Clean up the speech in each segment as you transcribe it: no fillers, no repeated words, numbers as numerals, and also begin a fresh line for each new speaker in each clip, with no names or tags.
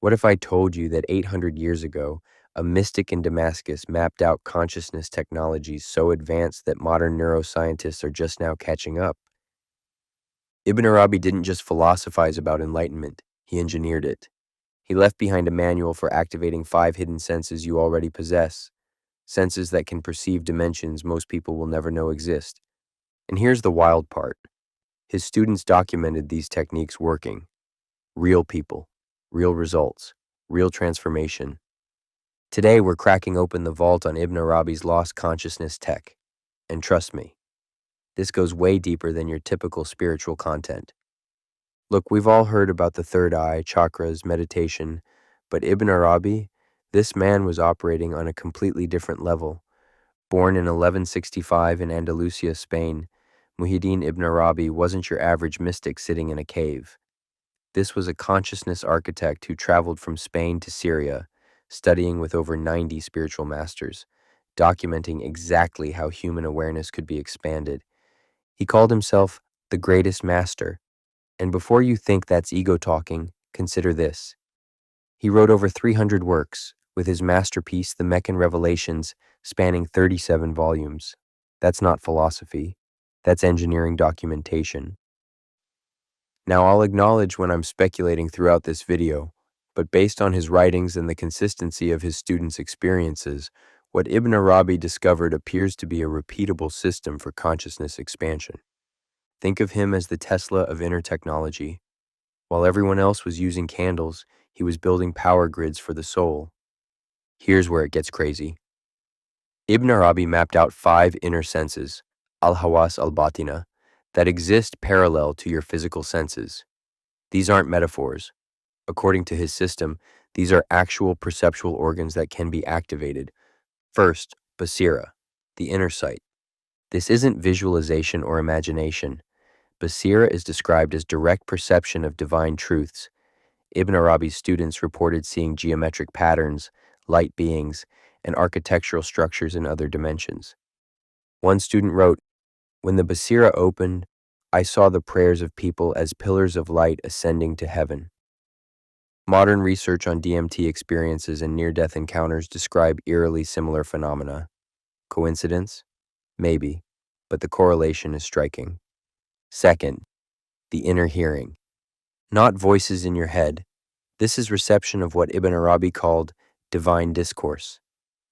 What if I told you that 800 years ago, a mystic in Damascus mapped out consciousness technologies so advanced that modern neuroscientists are just now catching up? Ibn Arabi didn't just philosophize about enlightenment, he engineered it. He left behind a manual for activating 5 hidden senses you already possess, senses that can perceive dimensions most people will never know exist. And here's the wild part. His students documented these techniques working. Real people, real results, real transformation. Today, we're cracking open the vault on Ibn Arabi's lost consciousness tech. And trust me, this goes way deeper than your typical spiritual content. Look, we've all heard about the third eye, chakras, meditation, but Ibn Arabi, this man was operating on a completely different level. Born in 1165 in Andalusia, Spain, Muhyiddin Ibn Arabi wasn't your average mystic sitting in a cave. This was a consciousness architect who traveled from Spain to Syria, studying with over 90 spiritual masters, documenting exactly how human awareness could be expanded. He called himself the greatest master. And before you think that's ego talking, consider this. He wrote over 300 works, with his masterpiece, the Meccan Revelations, spanning 37 volumes. That's not philosophy. That's engineering documentation. Now, I'll acknowledge when I'm speculating throughout this video, but based on his writings and the consistency of his students' experiences, what Ibn Arabi discovered appears to be a repeatable system for consciousness expansion. Think of him as the Tesla of inner technology. While everyone else was using candles, he was building power grids for the soul. Here's where it gets crazy. Ibn Arabi mapped out 5 inner senses, al-ḥawās, al-bāṭinah, that exist parallel to your physical senses. These aren't metaphors. According to his system, these are actual perceptual organs that can be activated. First, Basira, the inner sight. This isn't visualization or imagination. Basira is described as direct perception of divine truths. Ibn Arabi's students reported seeing geometric patterns, light beings, and architectural structures in other dimensions. One student wrote, "When the Basira opened, I saw the prayers of people as pillars of light ascending to heaven." Modern research on DMT experiences and near-death encounters describe eerily similar phenomena. Coincidence? Maybe, but the correlation is striking. Second, the inner hearing. Not voices in your head. This is reception of what Ibn Arabi called divine discourse.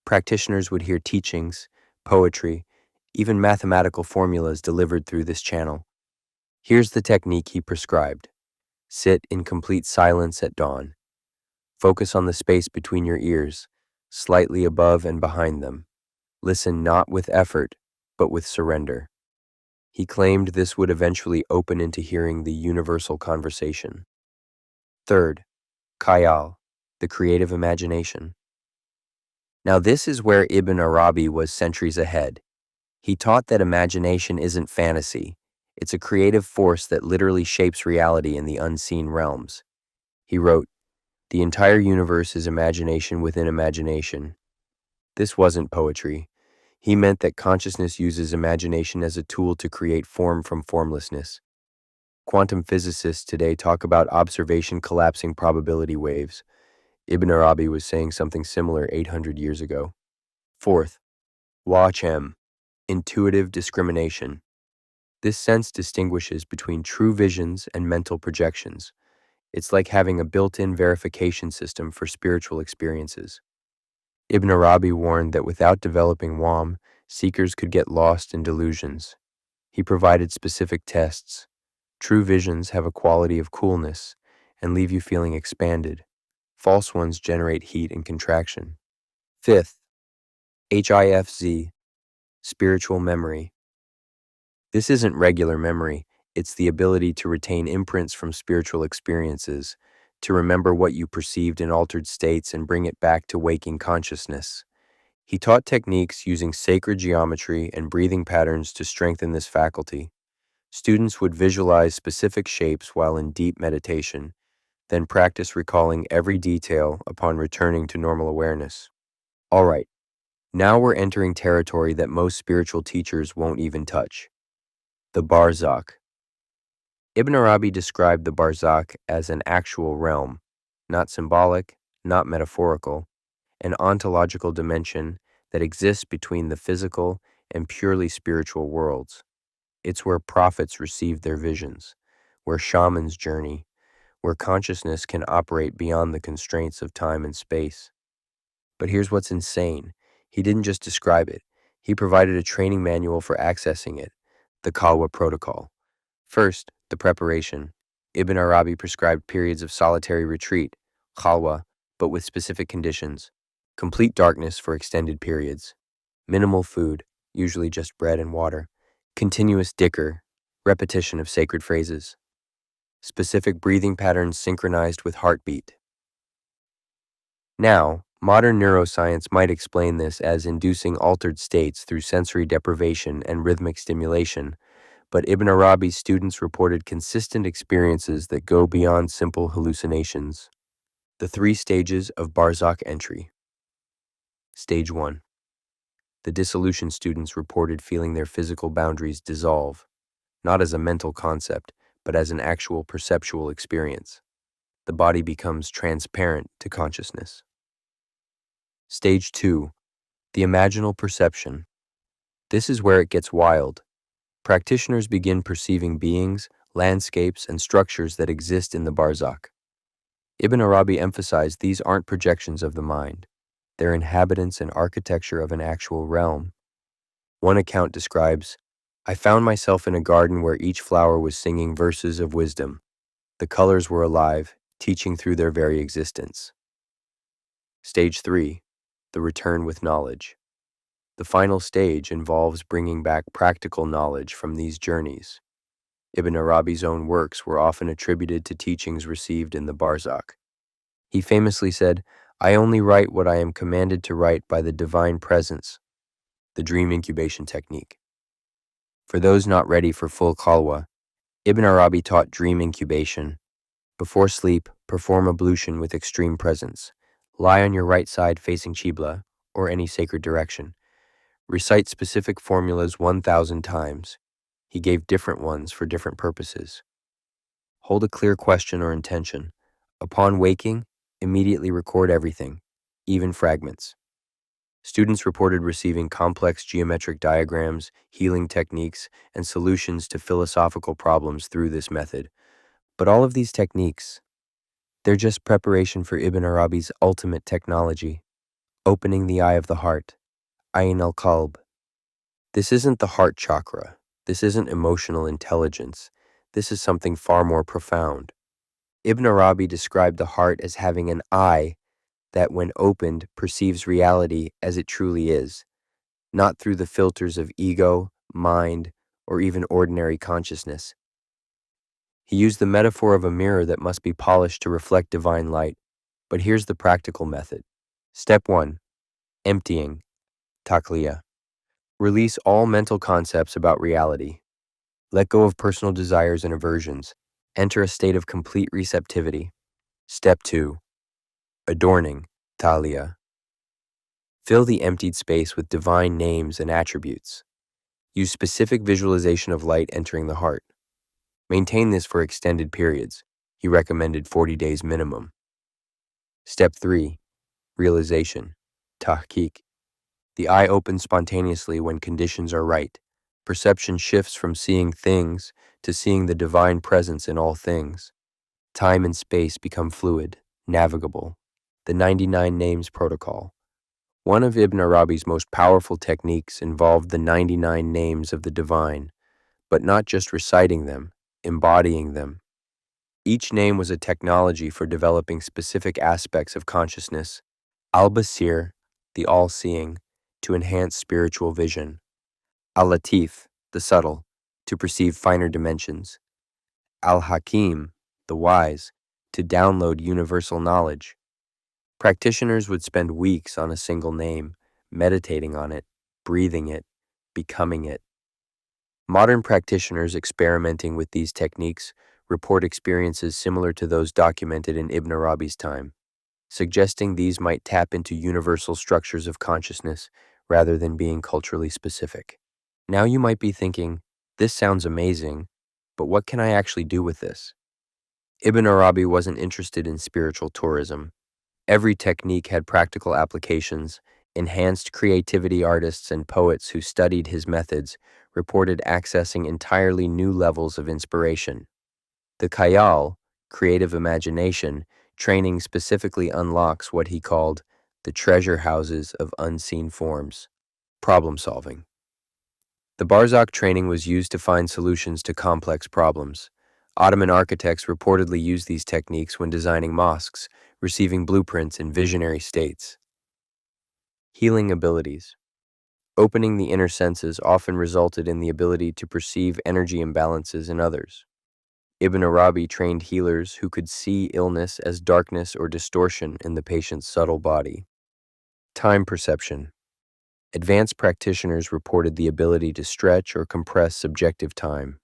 Practitioners would hear teachings, poetry, even mathematical formulas delivered through this channel. Here's the technique he prescribed. Sit in complete silence at dawn. Focus on the space between your ears, slightly above and behind them. Listen not with effort, but with surrender. He claimed this would eventually open into hearing the universal conversation. Third, Khayal, the creative imagination. Now this is where Ibn Arabi was centuries ahead. He taught that imagination isn't fantasy. It's a creative force that literally shapes reality in the unseen realms. He wrote, "The entire universe is imagination within imagination." This wasn't poetry. He meant that consciousness uses imagination as a tool to create form from formlessness. Quantum physicists today talk about observation collapsing probability waves. Ibn Arabi was saying something similar 800 years ago. Fourth, Wahm, intuitive discrimination. This sense distinguishes between true visions and mental projections. It's like having a built-in verification system for spiritual experiences. Ibn Arabi warned that without developing Wahm, seekers could get lost in delusions. He provided specific tests. True visions have a quality of coolness and leave you feeling expanded. False ones generate heat and contraction. Fifth, Ḥifẓ, spiritual memory. This isn't regular memory. It's the ability to retain imprints from spiritual experiences, to remember what you perceived in altered states and bring it back to waking consciousness. He taught techniques using sacred geometry and breathing patterns to strengthen this faculty. Students would visualize specific shapes while in deep meditation, then practice recalling every detail upon returning to normal awareness. All right, now we're entering territory that most spiritual teachers won't even touch. The Barzakh. Ibn Arabi described the Barzakh as an actual realm. not symbolic, not metaphorical, an ontological dimension that exists between the physical and purely spiritual worlds. It's where prophets receive their visions, where shamans journey, where consciousness can operate beyond the constraints of time and space. But here's what's insane. He didn't just describe it. He provided a training manual for accessing it, the Khalwa Protocol. First, the preparation. Ibn Arabi prescribed periods of solitary retreat, khalwa, but with specific conditions. Complete darkness for extended periods. Minimal food, usually just bread and water. Continuous dhikr, repetition of sacred phrases. Specific breathing patterns synchronized with heartbeat. Now, modern neuroscience might explain this as inducing altered states through sensory deprivation and rhythmic stimulation, but Ibn Arabi's students reported consistent experiences that go beyond simple hallucinations. The 3 stages of Barzakh entry. Stage 1. The dissolution students reported feeling their physical boundaries dissolve, not as a mental concept, but as an actual perceptual experience. The body becomes transparent to consciousness. Stage 2. The imaginal perception. This is where it gets wild. Practitioners begin perceiving beings, landscapes, and structures that exist in the Barzakh. Ibn Arabi emphasized these aren't projections of the mind. They're inhabitants and architecture of an actual realm. One account describes, "I found myself in a garden where each flower was singing verses of wisdom. The colors were alive, teaching through their very existence." Stage 3. The return with knowledge. The final stage involves bringing back practical knowledge from these journeys. Ibn Arabi's own works were often attributed to teachings received in the Barzakh. He famously said, "I only write what I am commanded to write by the divine presence," the dream incubation technique. For those not ready for full khalwa, Ibn Arabi taught dream incubation. Before sleep, perform ablution with extreme presence. Lie on your right side facing Qibla, or any sacred direction. Recite specific formulas 1,000 times. He gave different ones for different purposes. Hold a clear question or intention. Upon waking, immediately record everything, even fragments. Students reported receiving complex geometric diagrams, healing techniques, and solutions to philosophical problems through this method. But all of these techniques, they're just preparation for Ibn Arabi's ultimate technology, opening the eye of the heart, ayn al-qalb. This isn't the heart chakra. This isn't emotional intelligence. This is something far more profound. Ibn Arabi described the heart as having an eye that, when opened, perceives reality as it truly is, not through the filters of ego, mind, or even ordinary consciousness. He used the metaphor of a mirror that must be polished to reflect divine light. But here's the practical method. Step 1. Emptying, takliyah. Release all mental concepts about reality. Let go of personal desires and aversions. Enter a state of complete receptivity. Step 2. Adorning, taliyah. Fill the emptied space with divine names and attributes. Use specific visualization of light entering the heart. Maintain this for extended periods. He recommended 40 days minimum. Step 3. Realization, tahqiq. The eye opens spontaneously when conditions are right. Perception shifts from seeing things to seeing the divine presence in all things. Time and space become fluid, navigable. The 99 Names Protocol. One of Ibn Arabi's most powerful techniques involved the 99 names of the divine, but not just reciting them, embodying them. Each name was a technology for developing specific aspects of consciousness. Al-Basir, the all-seeing, to enhance spiritual vision. Al-Latif, the subtle, to perceive finer dimensions. Al-Hakim, the wise, to download universal knowledge. Practitioners would spend weeks on a single name, meditating on it, breathing it, becoming it. Modern practitioners experimenting with these techniques report experiences similar to those documented in Ibn Arabi's time, suggesting these might tap into universal structures of consciousness rather than being culturally specific. Now you might be thinking, this sounds amazing, but what can I actually do with this? Ibn Arabi wasn't interested in spiritual tourism. Every technique had practical applications. Enhanced creativity artists and poets who studied his methods reported accessing entirely new levels of inspiration. The Khayal, creative imagination, training specifically unlocks what he called the treasure houses of unseen forms. Problem solving. The Barzakh training was used to find solutions to complex problems. Ottoman architects reportedly used these techniques when designing mosques, receiving blueprints in visionary states. Healing abilities. Opening the inner senses often resulted in the ability to perceive energy imbalances in others. Ibn Arabi trained healers who could see illness as darkness or distortion in the patient's subtle body. Time perception. Advanced practitioners reported the ability to stretch or compress subjective time.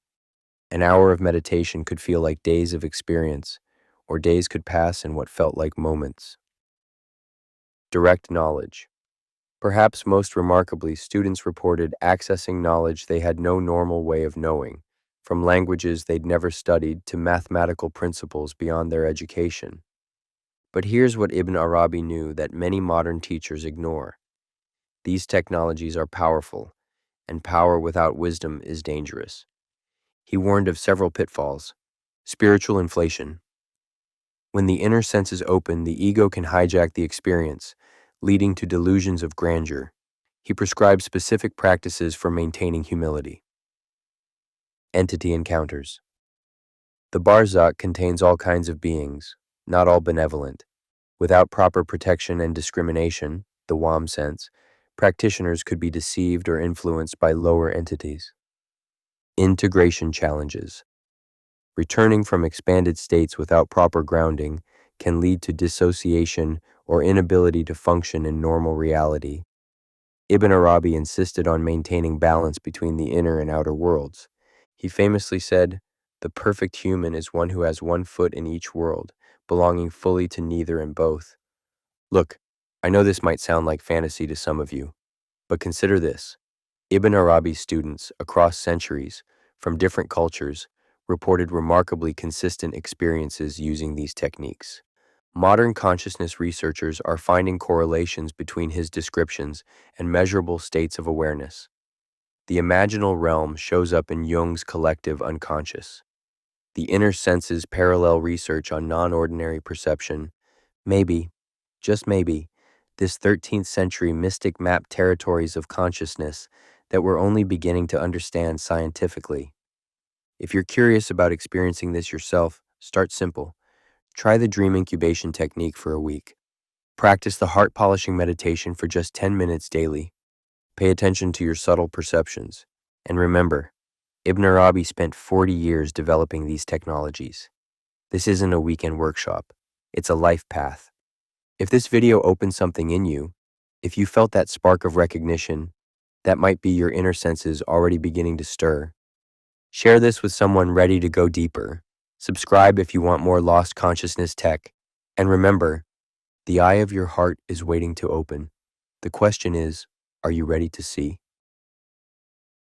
An hour of meditation could feel like days of experience, or days could pass in what felt like moments. Direct knowledge. Perhaps most remarkably, students reported accessing knowledge they had no normal way of knowing, from languages they'd never studied to mathematical principles beyond their education. But here's what Ibn Arabi knew that many modern teachers ignore. These technologies are powerful, and power without wisdom is dangerous. He warned of several pitfalls. Spiritual inflation. When the inner senses open, the ego can hijack the experience, leading to delusions of grandeur. He prescribed specific practices for maintaining humility. Entity encounters. The Barzakh contains all kinds of beings, not all benevolent. Without proper protection and discrimination, the Wahm sense, practitioners could be deceived or influenced by lower entities. Integration challenges. Returning from expanded states without proper grounding can lead to dissociation or inability to function in normal reality. Ibn Arabi insisted on maintaining balance between the inner and outer worlds. He famously said, "The perfect human is one who has one foot in each world, belonging fully to neither and both." Look, I know this might sound like fantasy to some of you, but consider this. Ibn Arabi's students, across centuries, from different cultures, reported remarkably consistent experiences using these techniques. Modern consciousness researchers are finding correlations between his descriptions and measurable states of awareness. The imaginal realm shows up in Jung's collective unconscious. The inner senses parallel research on non-ordinary perception. Maybe, just maybe, this 13th century mystic mapped territories of consciousness that we're only beginning to understand scientifically. If you're curious about experiencing this yourself, start simple. Try the dream incubation technique for a week. Practice the heart polishing meditation for just 10 minutes daily. Pay attention to your subtle perceptions. And remember, Ibn Arabi spent 40 years developing these technologies. This isn't a weekend workshop. It's a life path. If this video opened something in you, if you felt that spark of recognition, that might be your inner senses already beginning to stir. Share this with someone ready to go deeper. Subscribe if you want more lost consciousness tech. And remember, the eye of your heart is waiting to open. The question is, are you ready to see?